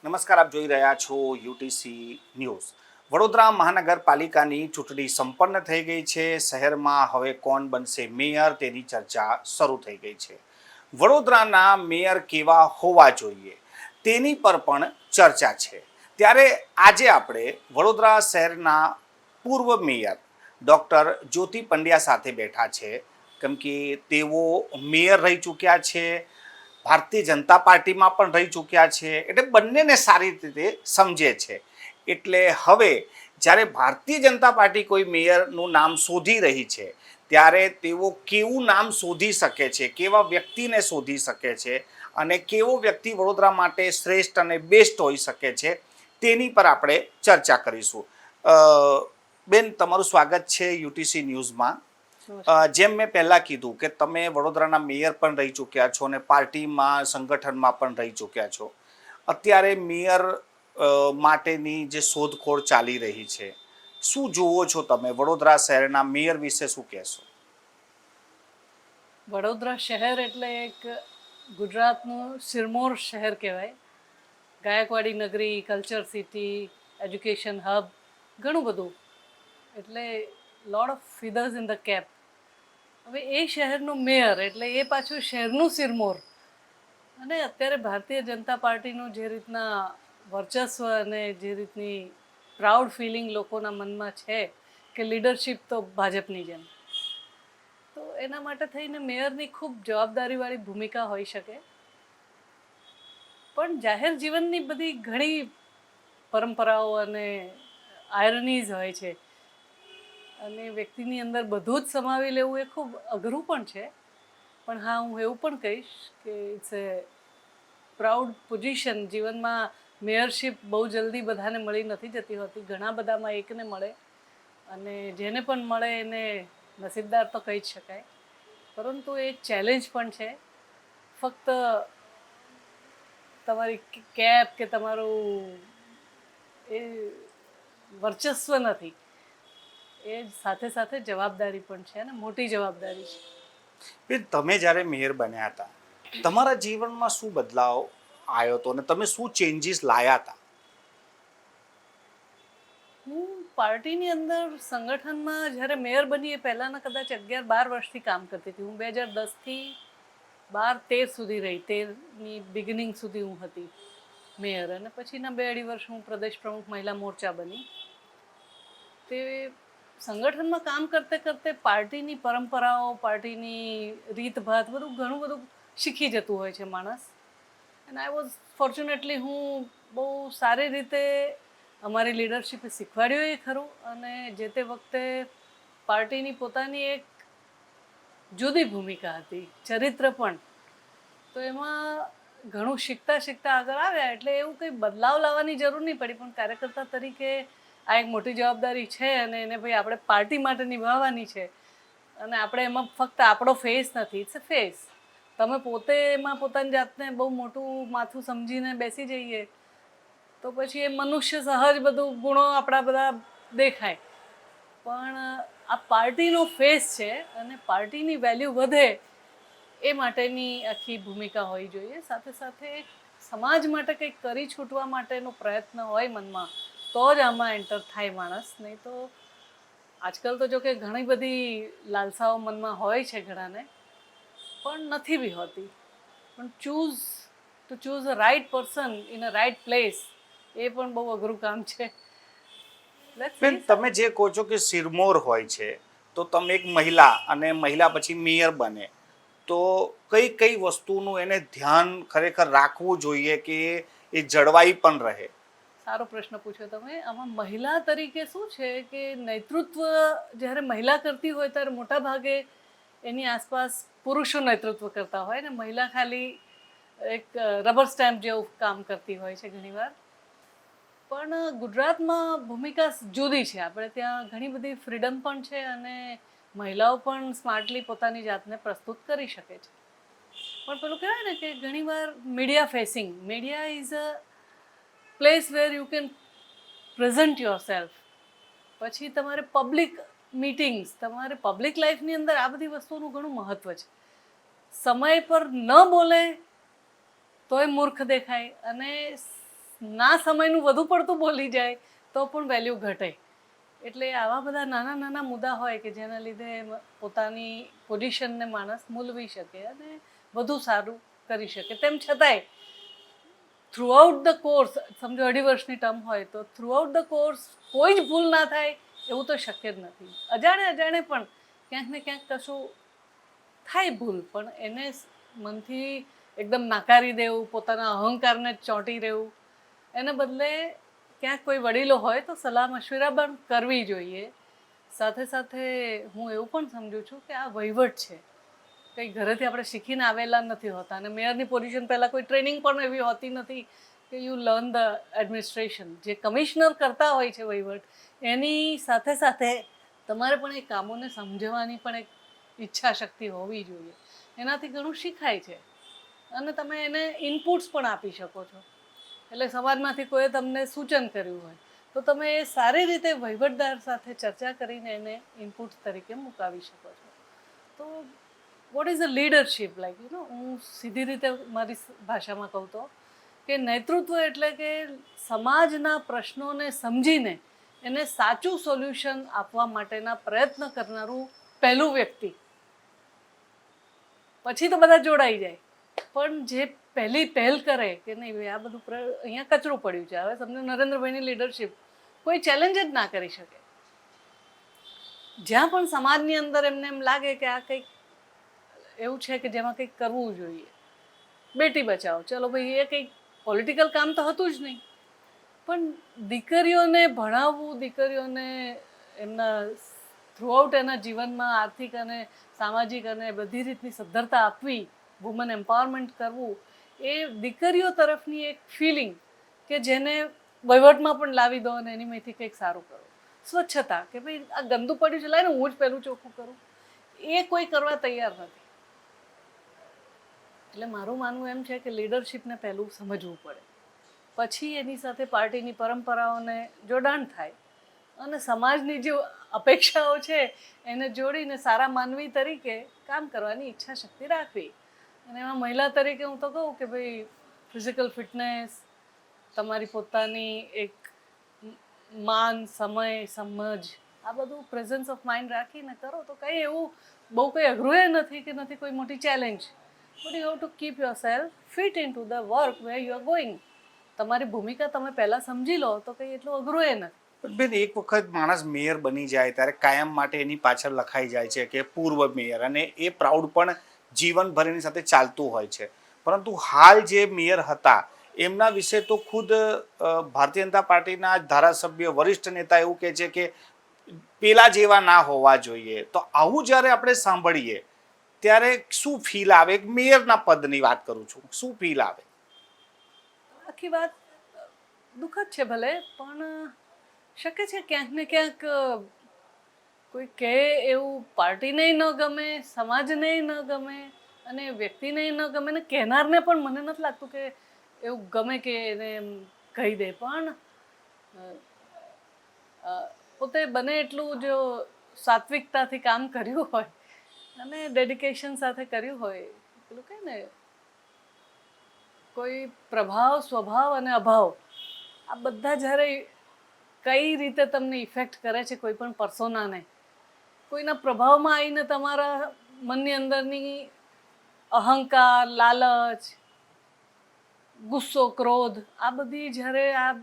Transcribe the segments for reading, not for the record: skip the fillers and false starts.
નમસ્કાર, આપ જોઈ રહ્યા છો યુટીસી ન્યૂઝ. વડોદરા મહાનગરપાલિકાની ચૂંટણી સંપન્ન થઈ ગઈ છે. શહેરમાં હવે કોણ બનશે મેયર તેની ચર્ચા શરૂ થઈ ગઈ છે. વડોદરાના મેયર કેવા હોવા જોઈએ તેની પર પણ ચર્ચા છે. ત્યારે આજે આપણે વડોદરા શહેરના પૂર્વ મેયર ડૉક્ટર જ્યોતિ પંડ્યા સાથે બેઠા છે, કેમ કે તેઓ મેયર રહી ચૂક્યા છે, ભારતીય જનતા પાર્ટીમાં પણ રહી ચૂક્યા છે, એટલે બંનેને સારી રીતે સમજે છે. એટલે હવે જ્યારે ભારતીય જનતા પાર્ટી કોઈ મેયરનું નામ શોધી રહી છે, ત્યારે તેઓ કેવું નામ શોધી શકે છે, કેવા વ્યક્તિને શોધી શકે છે અને કેવો વ્યક્તિ વડોદરા માટે શ્રેષ્ઠ અને બેસ્ટ હોઈ શકે છે તેની પર આપણે ચર્ચા કરીશું. બેન, તમારું સ્વાગત છે યુટીસી ન્યૂઝમાં. જેમ મેં પહેલાં કીધું કે તમે વડોદરાના મેયર પણ રહી ચૂક્યા છો અને પાર્ટીમાં સંગઠનમાં પણ રહી ચૂક્યા છો. અત્યારે મેયર માટેની જે શોધખોળ ચાલી રહી છે, શું જુઓ છો તમે? વડોદરા શહેરના મેયર વિશે શું કહેશો? વડોદરા શહેર એટલે એક ગુજરાતનું સિરમોર શહેર કહેવાય. ગાયકવાડી નગરી, કલ્ચર સિટી, એજ્યુકેશન હબ, ઘણું બધું. એટલે lot of feathers in the cap. હવે એ શહેરનું મેયર એટલે એ પાછું શહેરનું સિરમોર. અને અત્યારે ભારતીય જનતા પાર્ટીનું જે રીતના વર્ચસ્વ અને જે રીતની પ્રાઉડ ફિલિંગ લોકોના મનમાં છે કે લીડરશિપ તો ભાજપની જેમ, તો એના માટે થઈને મેયરની ખૂબ જવાબદારીવાળી ભૂમિકા હોઈ શકે. પણ જાહેર જીવનની બધી ઘણી પરંપરાઓ અને આયરનીઝ હોય છે અને વ્યક્તિની અંદર બધું જ સમાવી લેવું એ ખૂબ અઘરું પણ છે. પણ હા, હું એવું પણ કહીશ કે ઇટ્સ એ પ્રાઉડ પોઝિશન. જીવનમાં મેયરશિપ બહુ જલ્દી બધાને મળી નથી જતી હોતી, ઘણા બધામાં એકને મળે અને જેને પણ મળે એને નસીબદાર તો કહી જ શકાય. પરંતુ એ ચેલેન્જ પણ છે. ફક્ત તમારી કેપ કે તમારું એ વર્ચસ્વ નથી, એ સાથે સાથે જવાબદારી પણ છે અને મોટી જવાબદારી છે. બેન, તમે જ્યારે મેયર બન્યા હતા, તમારા જીવનમાં શું બદલાવ આવ્યો હતો અને તમે શું ચેન્જીસ લાયા હતા? હું પાર્ટીની અંદર સંગઠનમાં જ્યારે મેયર બની એ પહેલાંના કદાચ 11-12 વર્ષથી કામ કરતી હતી. હું 2010થી 12-13 સુધી રહી. 13ની બિગિનિંગ સુધી હું હતી મેયર, અને પછીના 2-2.5 વર્ષ હું પ્રદેશ પ્રમુખ મહિલા મોરચા બની. તે સંગઠનમાં કામ કરતે કરતે પાર્ટીની પરંપરાઓ, પાર્ટીની રીતભાત, બધું ઘણું બધું શીખી જતું હોય છે માણસ. એન્ડ આઈ વોઝ ફોર્ચ્યુનેટલી, હું બહુ સારી રીતે અમારી લીડરશીપે શીખવાડ્યું એ ખરું. અને જે તે વખતે પાર્ટીની પોતાની એક જુદી ભૂમિકા હતી, ચરિત્ર પણ. તો એમાં ઘણું શીખતા શીખતા આગળ આવ્યા. એટલે એવું કંઈ બદલાવ લાવવાની જરૂર નહીં પડી, પણ કાર્યકર્તા તરીકે આ એક મોટી જવાબદારી છે અને એને ભાઈ આપણે પાર્ટી માટે નિભાવવાની છે. અને આપણે એમાં ફક્ત આપણો ફેસ નથી, ઇટ્સ અ ફેસ. તમે પોતે એમાં પોતાની જાતને બહુ મોટું માથું સમજીને બેસી જઈએ તો પછી એ મનુષ્ય સહજ બધું ગુણો આપણા બધા દેખાય. પણ આ પાર્ટીનો ફેસ છે અને પાર્ટીની વેલ્યુ વધે એ માટેની આખી ભૂમિકા હોવી જોઈએ. સાથે સાથે સમાજ માટે કંઈક કરી છૂટવા માટેનો પ્રયત્ન હોય મનમાં, તો જ આમાં એન્ટર થાય માણસ. નહીં તો આજકાલ તો જો કે ઘણી બધી લાલસાઓ મનમાં હોય છે ઘણાને, પણ નથી બી હોતી. પણ choose a right person in a right place, એ પણ બહુ અઘરું કામ છે. બેન, તમે જે કહો છો કે સિરમોર હોય છે, તો તમે એક મહિલા અને મહિલા પછી મેયર બને, તો કઈ કઈ વસ્તુનું એને ધ્યાન ખરેખર રાખવું જોઈએ કે એ જળવાઈ પણ રહે? સારો પ્રશ્ન પૂછ્યો તમે. આમાં મહિલા તરીકે શું છે કે નેતૃત્વ જ્યારે મહિલા કરતી હોય ત્યારે મોટા ભાગે એની આસપાસ પુરુષો નેતૃત્વ કરતા હોય ને મહિલા ખાલી એક રબર સ્ટેમ્પ જેવું કામ કરતી હોય છે ઘણીવાર. પણ ગુજરાતમાં ભૂમિકા જુદી છે. આપણે ત્યાં ઘણી બધી ફ્રીડમ પણ છે અને મહિલાઓ પણ સ્માર્ટલી પોતાની જાતને પ્રસ્તુત કરી શકે છે. પણ પેલું કહેવાય ને કે ઘણીવાર media facing, media is a place where you can present your self. પછી તમારે પબ્લિક મીટિંગ્સ, તમારે પબ્લિક લાઈફની અંદર આ બધી વસ્તુઓનું ઘણું મહત્ત્વ છે. સમય પર ન બોલે તોય મૂર્ખ દેખાય અને ના સમયનું વધુ પડતું બોલી જાય તો પણ વેલ્યુ ઘટે. એટલે આવા બધા નાના નાના મુદ્દા હોય કે જેના લીધે પોતાની પોઝિશનને માણસ મૂલવી શકે અને વધુ સારું કરી શકે. તેમ છતાંય થ્રુઆઉટ ધ કોર્સ, સમજો 2.5 વર્ષની ટર્મ હોય તો થ્રુઆઉટ ધ કોર્સ કોઈ જ ભૂલ ના થાય એવું તો શક્ય જ નથી. અજાણે પણ ક્યાંક ને ક્યાંક કશું થાય ભૂલ, પણ એને મનથી એકદમ નાકારી દેવું, પોતાના અહંકારને ચોંટી રહેવું, એને બદલે ક્યાંક કોઈ વડીલો હોય તો સલાહ મશવિરા પણ કરવી જોઈએ. સાથે સાથે હું એવું પણ સમજુ છું કે આ વહીવટ છે, કંઈ ઘરેથી આપણે શીખીને આવેલા નથી હોતા, અને મેયરની પોઝિશન પહેલાં કોઈ ટ્રેનિંગ પણ એવી હોતી નથી કે યુ લર્ન ધ એડમિનિસ્ટ્રેશન. જે કમિશનર કરતા હોય છે વહીવટ, એની સાથે સાથે તમારે પણ એ કામોને સમજવાની પણ એક ઈચ્છા શક્તિ હોવી જોઈએ. એનાથી ઘણું શીખાય છે અને તમે એને ઇનપુટ્સ પણ આપી શકો છો. એટલે સમાજમાંથી કોઈએ તમને સૂચન કર્યું હોય તો તમે એ સારી રીતે વહીવટદાર સાથે ચર્ચા કરીને એને ઇનપુટ્સ તરીકે મુકાવી શકો છો. તો what is a leadership like હું સીધી રીતે મારી ભાષામાં કહું તો કે નેતૃત્વ એટલે કે સમાજના પ્રશ્નોને સમજીને એને સાચું સોલ્યુશન આપવા માટેના પ્રયત્ન કરનારું પહેલું વ્યક્તિ. પછી તો બધા જોડાઈ જાય, પણ જે પહેલી પહેલ કરે કે નહીં ભાઈ આ બધું અહીંયા કચરું પડ્યું છે, હવે સમજો નરેન્દ્રભાઈની લીડરશિપ કોઈ ચેલેન્જ જ ના કરી શકે. જ્યાં પણ સમાજની અંદર એમને એમ લાગે કે આ કંઈક એવું છે કે જેમાં કંઈક કરવું જોઈએ, બેટી બચાવો, ચલો ભાઈ એ કંઈક પોલિટિકલ કામ તો હતું જ નહીં, પણ દીકરીઓને ભણાવવું, દીકરીઓને એમના થ્રુઆઉટ એના જીવનમાં આર્થિક અને સામાજિક અને બધી રીતની સદ્ધરતા આપવી, વુમન એમ્પાવરમેન્ટ કરવું, એ દીકરીઓ તરફની એક ફિલિંગ કે જેને વહીવટમાં પણ લાવી દો અને એની મેથી કંઈક સારું કરો. સ્વચ્છતા કે ભાઈ આ ગંદુ પડ્યું છે, લાય ને હું જ પહેલું ચોખ્ખું કરું, એ કોઈ કરવા તૈયાર નથી. એટલે મારું માનવું એમ છે કે લીડરશિપને પહેલું સમજવું પડે, પછી એની સાથે પાર્ટીની પરંપરાઓને જોડાણ થાય અને સમાજની જે અપેક્ષાઓ છે એને જોડીને સારા માનવી તરીકે કામ કરવાની ઈચ્છા શક્તિ રાખવી. અને એમાં મહિલા તરીકે હું તો કહું કે ભાઈ ફિઝિકલ ફિટનેસ, તમારી પોતાની એક માન, સમય, સમજ, આ બધું પ્રેઝન્સ ઓફ માઇન્ડ રાખીને કરો તો કંઈ એવું બહુ કંઈ અઘરું એ નથી કે નથી કોઈ મોટી challenge. But you have to keep yourself fit into the work where you are going. તમારી ભૂમિકા તમે પહેલાં સમજી લો તો કંઈ એટલું અઘરું એ નથી. પણ બેન, એક વખત માણસ મેયર બની જાય ત્યારે કાયમ માટે એની પાછળ લખાઈ જાય છે કે પૂર્વ મેયર, અને એ પ્રાઉડ પણ જીવનભર એની સાથે ચાલતું હોય છે. પરંતુ હાલ જે મેયર હતા એમના વિશે તો ખુદ ભારતીય જનતા પાર્ટીના ધારાસભ્ય, વરિષ્ઠ નેતા એવું કહે છે કે પેલા જેવા ના હોવા જોઈએ. તો આવું જ્યારે આપણે સાંભળીએ ત્યારે શું ફીલ આવે? એક મેયરના પદની વાત કરું છું, શું ફીલ આવે? આખી વાત દુઃખદ છે ભલે, પણ શક્ય છે ક્યાંક ને ક્યાંક કોઈ કહે એવું પાર્ટીને ન ગમે, સમાજને ન ગમે અને વ્યક્તિને ન ગમે, ને કહેનારને પણ મને નથી લાગતું કે એવું ગમે કે એને એમ કહી દે. પણ પોતે બને એટલું જો સાત્વિકતાથી કામ કર્યું હોય અને ડેડિકેશન સાથે કર્યું હોય, પેલું કહે ને કોઈ પ્રભાવ, સ્વભાવ અને અભાવ, આ બધા જ્યારે કઈ રીતે તમને ઇફેક્ટ કરે છે કોઈ પણ પર્સોનાને, કોઈના પ્રભાવમાં આવીને તમારા મનની અંદરની અહંકાર, લાલચ, ગુસ્સો, ક્રોધ, આ બધી જ્યારે આ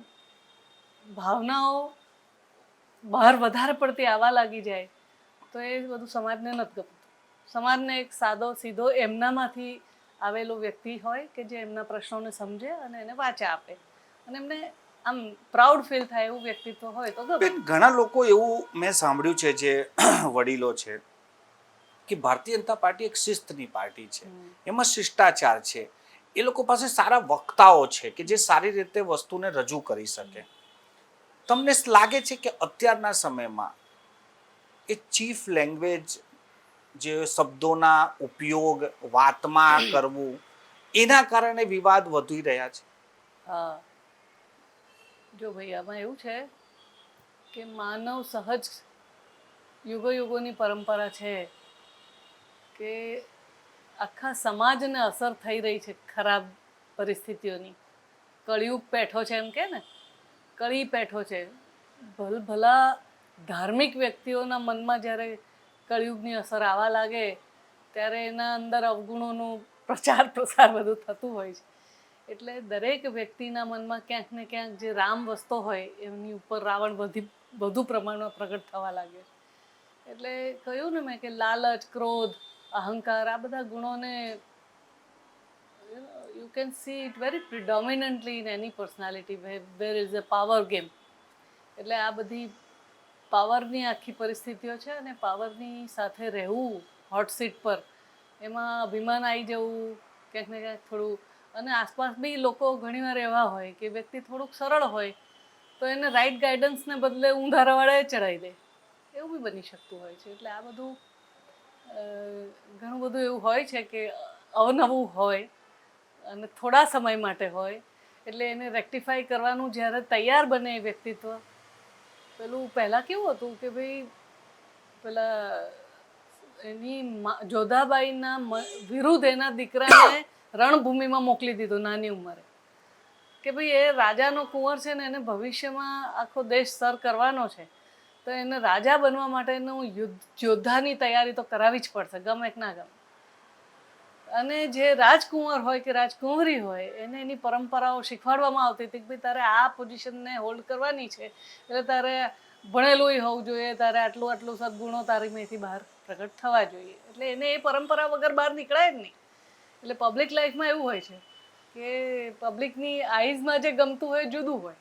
ભાવનાઓ બહાર વધારે પડતી આવવા લાગી જાય તો એ બધું સમાજને નથી ગમતું. સમાજને એક સાદો સીધો એમનામાંથી આવેલો વ્યક્તિ હોય કે જે એમના પ્રશ્નોને સમજે અને એને વાચા આપે અને એમને આમ પ્રાઉડ ફીલ થાય એવું વ્યક્તિત્વ હોય તો ગમે. બેન, ઘણા લોકો એવું મેં સાંભળ્યું છે, જે વડીલો છે, કે ભારતીય જનતા પાર્ટી એક શિસ્તની પાર્ટી છે, એમાં શિષ્ટાચાર છે, એ લોકો પાસે સારા વક્તાઓ છે કે જે સારી રીતે વસ્તુને રજૂ કરી શકે. તમને લાગે છે કે અત્યારના સમયમાં એ ચીફ લેંગ્વેજ, જે શબ્દોના ઉપયોગ વાતમાં કરવું, એના કારણે વિવાદ વધી રહ્યા છે? હા, જો ભાઈ આમાં એવું છે કે માનવ સહજ યુગોની પરંપરા છે કે આખા સમાજને અસર થઈ રહી છે ખરાબ પરિસ્થિતિઓની, કળિયુગ પેઠો છે એમ કે ને, કળી પેઠો છે. ભલા ધાર્મિક વ્યક્તિઓના મનમાં જ્યારે કળિયુગની અસર આવવા લાગે ત્યારે એના અંદર અવગુણોનું પ્રચાર પ્રસાર બધું થતું હોય છે. એટલે દરેક વ્યક્તિના મનમાં ક્યાંક ને ક્યાંક જે રામ વસતો હોય એમની ઉપર રાવણ વધુ પ્રમાણમાં પ્રગટ થવા લાગે. એટલે કહ્યું ને મેં કે લાલચ, ક્રોધ, અહંકાર આ બધા ગુણોને you can see it very predominantly in any personality where there is a power game. એટલે આ બધી પાવરની આખી પરિસ્થિતિઓ છે અને પાવરની સાથે રહેવું હોટ સીટ પર, એમાં અભિમાન આવી જવું ક્યાંક ને ક્યાંક થોડું, અને આસપાસ બી લોકો ઘણીવાર એવા હોય કે વ્યક્તિ થોડુંક સરળ હોય તો એને રાઈટ ગાઈડન્સને બદલે ઊંધા રવાડે ચડાવી દે, એવું બી બની શકતું હોય છે. એટલે આ બધું ઘણું બધું એવું હોય છે કે અવનવું હોય અને થોડા સમય માટે હોય. એટલે એને રેક્ટિફાઈ કરવાનું જ્યારે તૈયાર બને એ વ્યક્તિત્વ, પેલું પહેલાં કેવું હતું કે ભાઈ પેલા એની જોધાબાઈના વિરુદ્ધ એના દીકરાને રણભૂમિમાં મોકલી દીધો નાની ઉંમરે કે ભાઈ એ રાજાનો કુંવર છે ને એને ભવિષ્યમાં આખો દેશ સર કરવાનો છે, તો એને રાજા બનવા માટેનું યોદ્ધાની તૈયારી તો કરાવવી જ પડશે, ગમે કે ના ગમે. અને જે રાજકુંવર હોય કે રાજકુંવરી હોય એને એની પરંપરાઓ શીખવાડવામાં આવતી હતી કે ભાઈ તારે આ પોઝિશનને હોલ્ડ કરવાની છે, એટલે તારે ભણેલું હોવું જોઈએ, તારે આટલું આટલું સદગુણો તારીમાંથી બહાર પ્રગટ થવા જોઈએ. એટલે એને એ પરંપરા વગર બહાર નીકળાય જ નહીં. એટલે પબ્લિક લાઈફમાં એવું હોય છે કે પબ્લિકની આઈઝમાં જે ગમતું હોય જુદું હોય,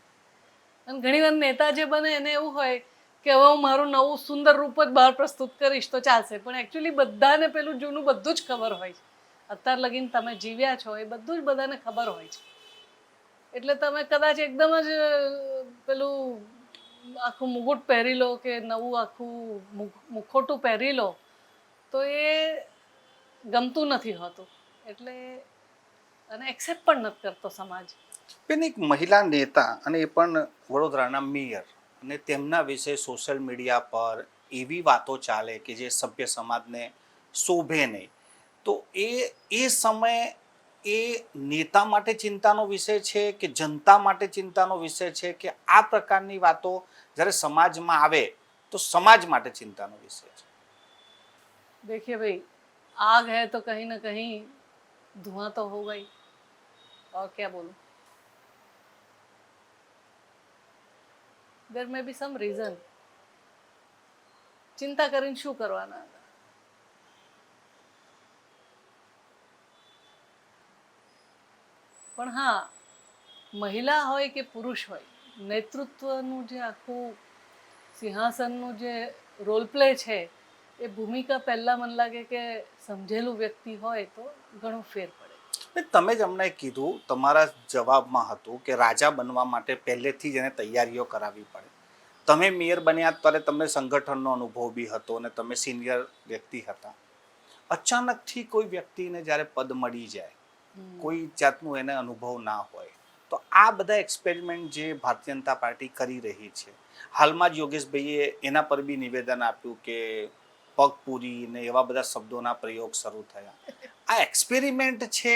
અને ઘણીવાર નેતા જે બને એને એવું હોય કે હવે હું મારું નવું સુંદર રૂપ જ બહાર પ્રસ્તુત કરીશ તો ચાલશે, પણ એકચ્યુઅલી બધાને પેલું જૂનું બધું જ ખબર હોય છે. અત્યાર લગીને તમે જીવ્યા છો એ બધું જ બધાને ખબર હોય છે. એટલે તમે કદાચ એકદમ જ પેલું આખું મુગુટ પહેરી લો કે નવું આખું મુખોટું પહેરી લો તો એ ગમતું નથી હોતું. એટલે અને એક્સેપ્ટ પણ નથી કરતો સમાજ. બેન, એક મહિલા નેતા અને એ પણ વડોદરાના મેયર, અને તેમના વિશે સોશિયલ મીડિયા પર એવી વાતો ચાલે કે જે સભ્ય સમાજને શોભે નહીં. તો એ સમયે એ નેતા માટે ચિંતાનો વિષય છે કે જનતા માટે ચિંતાનો વિષય છે, કે આ પ્રકારની વાતો જ્યારે સમાજમાં આવે તો સમાજ માટે ચિંતાનો વિષય છે? देखिए भाई, आग है तो कहीं ना कहीं धुआं तो होगा ही, और क्या बोलूं. There may be some reason. ચિંતા કરીને શું કરવાના? પણ હા, મહિલા હોય કે પુરુષ હોય, નેતૃત્વનું જે આખું સિંહાસનનું જે રોલ પ્લે છે એ ભૂમિકા પહેલાં મને લાગે કે સમજેલું વ્યક્તિ હોય તો ઘણું ફેર પડે. તમે જ હમણાં કીધું તમારા જવાબમાં હતું કે રાજા બનવા માટે પહેલેથી જ એને તૈયારીઓ કરાવવી પડે. તમે મેયર બન્યા ત્યારે તમને સંગઠનનો અનુભવ બી હતો અને તમે સિનિયર વ્યક્તિ હતા. અચાનકથી કોઈ વ્યક્તિને જ્યારે પદ મળી જાય, કોઈ જાતનું એને અનુભવ ના હોય, તો આ બધા એક્સપેરિમેન્ટ જે ભારતીય જનતા પાર્ટી કરી રહી છે, હાલમાં જ યોગેશભાઈએ એના પર બી નિવેદન આપ્યું કે પગપૂરી ને એવા બધા શબ્દોના પ્રયોગ શરૂ થયા. આ એક્સપેરિમેન્ટ છે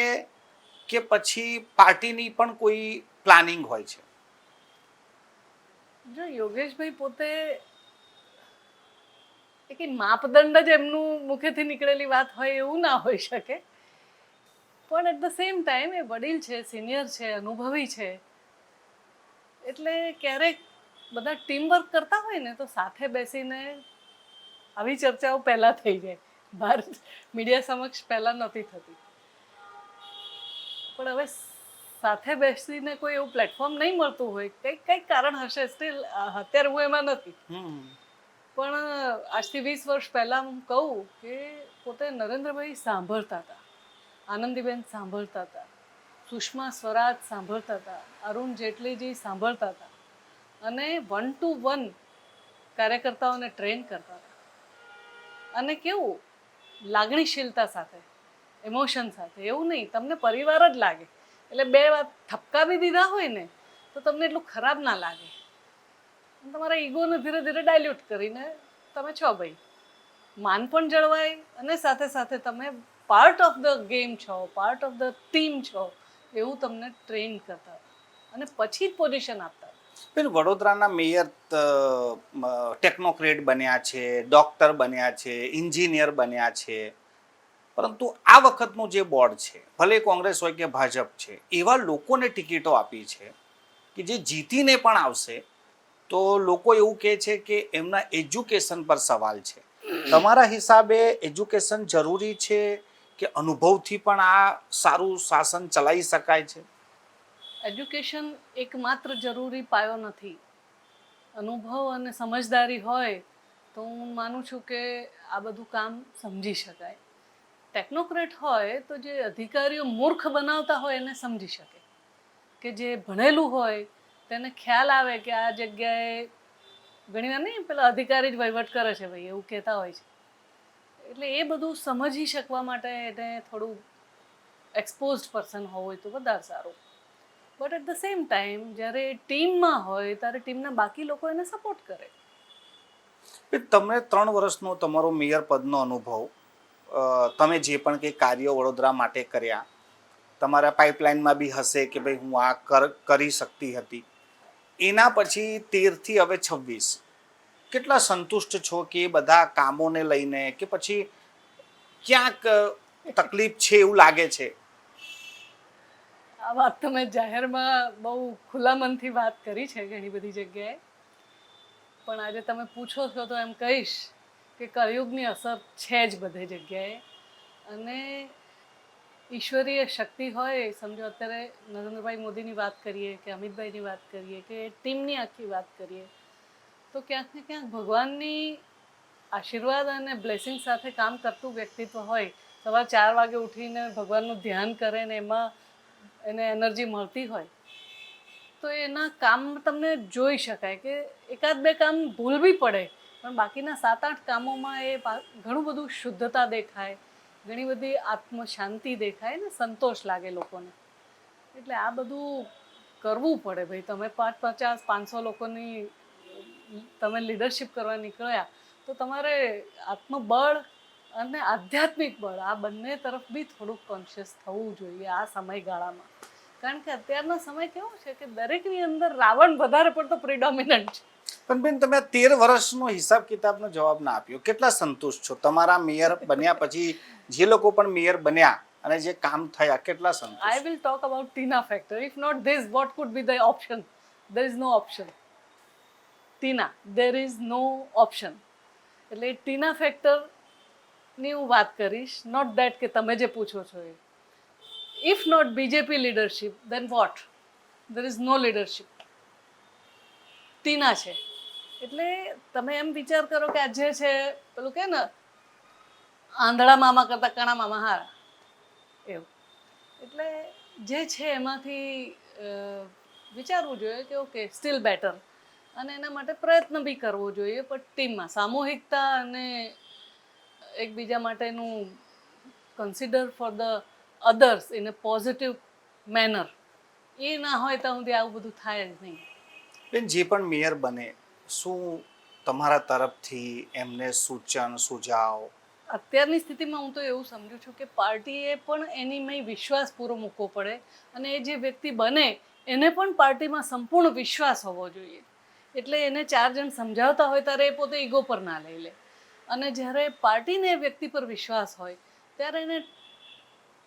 કે પછી પાર્ટીની પણ કોઈ પ્લાનિંગ હોય છે? જો યોગેશભાઈ પોતે એક માપદંડ જ એમનું મુખેથી નીકળેલી વાત હોય એવું ના હોઈ શકે, પણ એટ ધ સેમ ટાઈમ એ વડીલ છે, સિનિયર છે, અનુભવી છે. એટલે ક્યારેક બધા ટીમ વર્ક કરતા હોય ને તો સાથે બેસીને આવી ચર્ચાઓ પહેલાં થઈ જાય, બહાર મીડિયા સમક્ષ પહેલાં નહોતી થતી. પણ હવે સાથે બેસીને કોઈ એવું પ્લેટફોર્મ નહીં મળતું હોય, કંઈક કારણ હશે. સ્ટીલ અત્યારે હું એમાં નથી, પણ આજથી 20 વર્ષ પહેલાં હું કહું કે પોતે નરેન્દ્રભાઈ સાંભળતા હતા, આનંદીબેન સાંભળતા હતા, સુષ્મા સ્વરાજ સાંભળતા હતા, અરુણ જેટલીજી સાંભળતા હતા, અને 1 to 1 કાર્યકર્તાઓને ટ્રેન કરતા હતા. અને કેવું લાગણીશીલતા સાથે, ઇમોશન સાથે, એવું નહીં તમને પરિવાર જ લાગે. એટલે 2 વાત ઠપકા બી દીધા હોય ને તો તમને એટલું ખરાબ ના લાગે. તમારા ઈગોને ધીરે ધીરે ડાયલ્યુટ કરીને તમે છો ભાઈ, માન પણ જળવાય અને સાથે સાથે તમે પાર્ટ ઓફ ધ ગેમ છો, પાર્ટ ઓફ ધ ટીમ છો એવું તમને ટ્રેન કરતા. અને પછી જ પોઝિશન આપતા હતા. બેન, વડોદરાના મેયર ટેકનોક્રેટ બન્યા છે, ડોક્ટર બન્યા છે, એન્જિનિયર બન્યા છે, પરંતુ આ વખતનું જે બોર્ડ છે, ભલે કોંગ્રેસ હોય કે ભાજપ છે, એવા લોકોને ટિકિટો આપી છે કે જે જીતીને પણ આવશે તો લોકો એવું કહે છે કે એમના એજ્યુકેશન પર સવાલ છે. તમારા હિસાબે એજ્યુકેશન જરૂરી છે કે અનુભવથી પણ આ સારું શાસન ચલાવી શકાય છે? એજ્યુકેશન એકમાત્ર જરૂરી પાયો નથી. અનુભવ અને સમજદારી હોય તો હું માનું છું કે આ બધું કામ સમજી શકાય. ટેકનોક્રેટ હોય તો જે અધિકારીઓ મૂર્ખ બનાવતા હોય એને સમજી શકે, કે જે ભણેલું હોય તેને ખ્યાલ આવે કે આ જગ્યાએ ઘણીવાર નહીં પેલા અધિકારી જ વહીવટ કરે છે ભાઈ, એવું કહેતા હોય છે. એટલે એ બધું સમજી શકવા માટે એને થોડું એક્સપોઝડ પર્સન હોવું હોય તો વધારે સારું. But at the same time જ્યારે ટીમમાં હોય ત્યારે ટીમના બાકી લોકો એને સપોર્ટ કરે. તમે 3 વર્ષનો તમારો મેયર પદનો અનુભવ, તમે જે પણ કંઈ કાર્યો વડોદરા માટે કર્યા, તમારા પાઇપલાઇનમાં બી હશે કે ભાઈ હું આ કરી શકતી હતી, એના પછી 13થી હવે 26 કેટલા સંતુષ્ટ છો કે એ બધા કામોને લઈને, કે પછી ક્યાંક તકલીફ છે એવું લાગે છે? આ વાત તો મેં જાહેરમાં બહુ ખુલ્લા મનથી વાત કરી છે ઘણી બધી જગ્યાએ, પણ આજે તમે પૂછો છો તો એમ કહીશ કે કળિયુગની અસર છે જ બધે જગ્યાએ. અને ઈશ્વરીય શક્તિ હોય, સમજો અત્યારે નરેન્દ્રભાઈ મોદીની વાત કરીએ કે અમિતભાઈની વાત કરીએ કે ટીમની આખી વાત કરીએ, તો ક્યાંક ને ક્યાંક ભગવાનની આશીર્વાદ અને બ્લેસિંગ સાથે કામ કરતું વ્યક્તિત્વ હોય, સવારે 4 વાગે ઉઠીને ભગવાનનું ધ્યાન કરે ને એમાં એને એનર્જી મળતી હોય, તો એના કામ તમને જોઈ શકાય કે એકાદ બે કામ ભૂલ બી પડે પણ બાકીના 7-8 કામોમાં એ ઘણું બધું શુદ્ધતા દેખાય, ઘણી બધી આત્મશાંતિ દેખાય ને સંતોષ લાગે લોકોને. એટલે આ બધું કરવું પડે ભાઈ. તમે 50-500 લોકોની તમે લીડરશિપ કરવા નીકળ્યા તો તમારે આત્મબળ અને આધ્યાત્મિક બળ આ બંને તરફ બી થોડુંક કોન્શિયસ થવું જોઈએ આ સમયગાળામાં. કારણ કે અત્યારનો સમય કેવો છે કે દરેકની અંદર રાવણ વધારે પડતો પ્રિડોમિનન્ટ છે. પણ બેન, તમે 13 વર્ષનો હિસાબ કિતાબનો જવાબ ના આપ્યો. કેટલા સંતુષ્ટ છો તમારા મેયર બન્યા પછી? જે લોકો પણ મેયર બન્યા અને જે કામ થયા, કેટલા I સંતુષ્ટ? will talk about Tina factor. If not this, what could be the option? There is no option. Tina, there is no option. એટલે ટીના ફેક્ટરની હું વાત કરીશ, નોટ દેટ કે તમે જે પૂછો છો એ. If not BJP leadership, then what? There is no leadership. TINA છે એટલે તમે એમ વિચાર કરો કે આ જે છે પેલું કે ને આંધળા મામા કરતા કણા મામા હારા, એવું. એટલે જે છે એમાંથી વિચારવું જોઈએ કે ઓકે સ્ટીલ બેટર, અને એના માટે પ્રયત્ન બી કરવો જોઈએ. પણ ટીમમાં સામૂહિકતા અને એકબીજા માટેનું consider for the others in a positive manner, એ ના હોય ત્યાં સુધી આવું બધું થાય જ નહીં. બેન, જે પણ મેયર બને, શું તમારા તરફથી એમને સૂચન સુઝાવ? અત્યારની સ્થિતિમાં હું તો એવું સમજુ છું કે પાર્ટીએ પણ એનીમાં વિશ્વાસ પૂરો મૂકવો પડે, અને એ જે વ્યક્તિ બને એને પણ પાર્ટીમાં સંપૂર્ણ વિશ્વાસ હોવો જોઈએ. એટલે એને 4 જણ સમજાવતા હોય ત્યારે એ પોતે ઈગો પર ના લઈ લે, અને જ્યારે પાર્ટીને એ વ્યક્તિ પર વિશ્વાસ હોય ત્યારે એને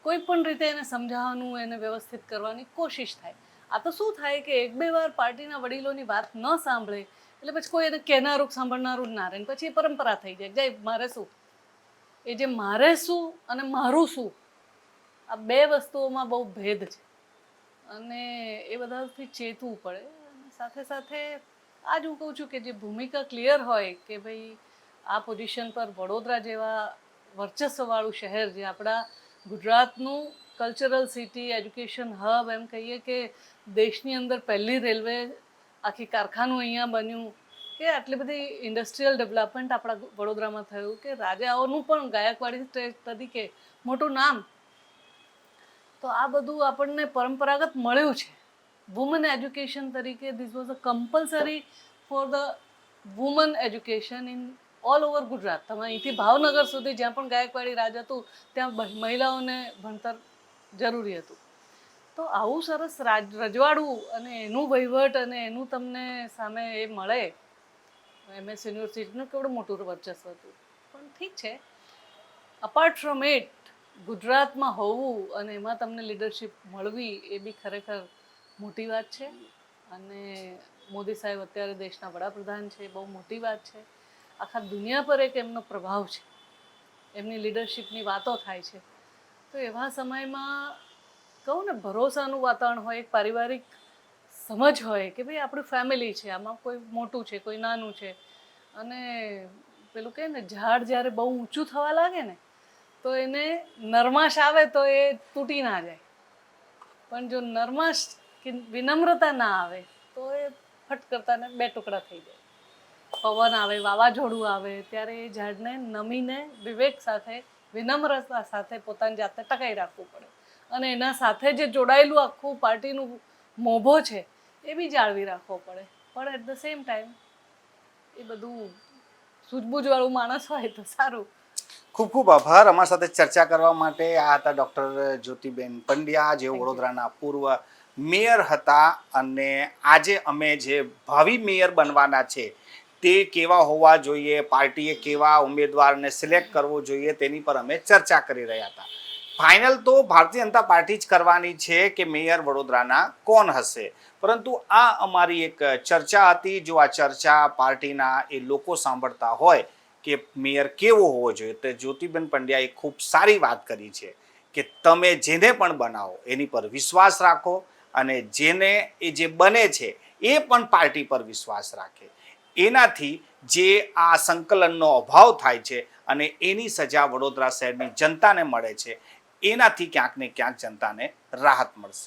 કોઈ પણ રીતે એને સમજાવવાનું, એને વ્યવસ્થિત કરવાની કોશિશ થાય. આ તો શું થાય કે 1-2 વાર પાર્ટીના વડીલોની વાત ન સાંભળે એટલે પછી કોઈ એને કહેનારું સાંભળનારું જ ના રહે, પછી એ પરંપરા થઈ જાય જાય મારે શું. એ જે મારે શું અને મારું શું, આ 2 વસ્તુઓમાં બહુ ભેદ છે, અને એ બધાથી ચેતવું પડે. અને સાથે સાથે આ જ હું કહું છું કે જે ભૂમિકા ક્લિયર હોય કે ભાઈ આ પોઝિશન પર વડોદરા જેવા વર્ચસ્વવાળું શહેર, જે આપણા ગુજરાતનું કલ્ચરલ સિટી, એજ્યુકેશન હબ, એમ કહીએ કે દેશની અંદર પહેલી રેલવે આખી કારખાનું અહીંયા બન્યું, કે આટલી બધી ઇન્ડસ્ટ્રીયલ ડેવલપમેન્ટ આપણા વડોદરામાં થયું, કે રાજાઓનું પણ ગાયકવાડી તરીકે મોટું નામ. તો આ બધું આપણને પરંપરાગત મળ્યું છે. વુમન એજ્યુકેશન તરીકે this was a compulsory for the woman education in all over Gujarat. તમે અહીંથી ભાવનગર સુધી જ્યાં પણ ગાયકવાડી રાજ હતું ત્યાં મહિલાઓને ભણતર જરૂરી હતું. તો આવું સરસ રજવાડું અને એનું વહીવટ અને એનું તમને સામે એ મળે. MS યુનિવર્સિટીનું કેવડું મોટું વર્ચસ્વ હતું. પણ ઠીક છે, અપાર્ટ ફ્રોમ ઇટ ગુજરાતમાં હોવું અને એમાં તમને લીડરશિપ મળવી એ બી ખરેખર મોટી વાત છે. અને મોદી સાહેબ અત્યારે દેશના વડાપ્રધાન છે, બહુ મોટી વાત છે. આખા દુનિયા પર એક એમનો પ્રભાવ છે, એમની લીડરશિપની વાતો થાય છે. તો એવા સમયમાં કહું ને, ભરોસાનું વાતાવરણ હોય, એક પારિવારિક સમજ હોય કે ભાઈ આપણું ફેમિલી છે, આમાં કોઈ મોટું છે, કોઈ નાનું છે. અને પેલું કહે ને, ઝાડ જ્યારે બહુ ઊંચું થવા લાગે ને તો એને નરમાશ આવે તો એ તૂટી ના જાય. પણ જો નરમાશ કે વિનમ્રતા ના આવે તો એ ફટ કરતા ને બે ટુકડા થઈ જાય. પવન આવે, વાવાઝોડું આવે ત્યારે એ ઝાડને નમીને વિવેક સાથે, વિનમ્રતા સાથે પોતાની જાતને ટકાઈ રાખવું પડે. અને એના સાથે જે જોડાયેલું આખું પાર્ટીનું મોભો છે એ બી જાળવી રાખવો પડે. પણ એટ ધ સેમ ટાઈમ એ બધું સૂઝબૂઝવાળું માણસ હોય તો સારું. ખૂબ ખૂબ આભાર અમારા સાથે ચર્ચા કરવા માટે. આ હતા ડૉક્ટર જ્યોતિબેન પંડ્યા, જેઓ વડોદરાના પૂર્વ મેયર હતા. અને આજે અમે જે ભાવિ મેયર બનવાના છે તે કેવા હોવા જોઈએ, પાર્ટીએ કેવા ઉમેદવારને સિલેક્ટ કરવો જોઈએ, તેની પર અમે ચર્ચા કરી રહ્યા હતા. ફાઇનલ તો ભારતીય જનતા પાર્ટી જ કરવાની છે કે મેયર વડોદરાના કોણ હશે. પરંતુ આ અમારી એક ચર્ચા હતી. જો આ ચર્ચા પાર્ટીના એ લોકો સાંભળતા હોય કે મેયર કેવો હોવો જોઈએ, તો જ્યોતિબેન પંડ્યાએ ખૂબ સારી વાત કરી છે કે તમે જેને પણ બનાવો એની પર વિશ્વાસ રાખો, અને જેને એ જે બને છે એ પણ પાર્ટી પર વિશ્વાસ રાખે. એનાથી જે આ સંકલનનો અભાવ થાય છે અને એની સજા વડોદરા શહેરની જનતાને મળે છે, એનાથી ક્યાંક ને ક્યાંક જનતાને રાહત મળશે.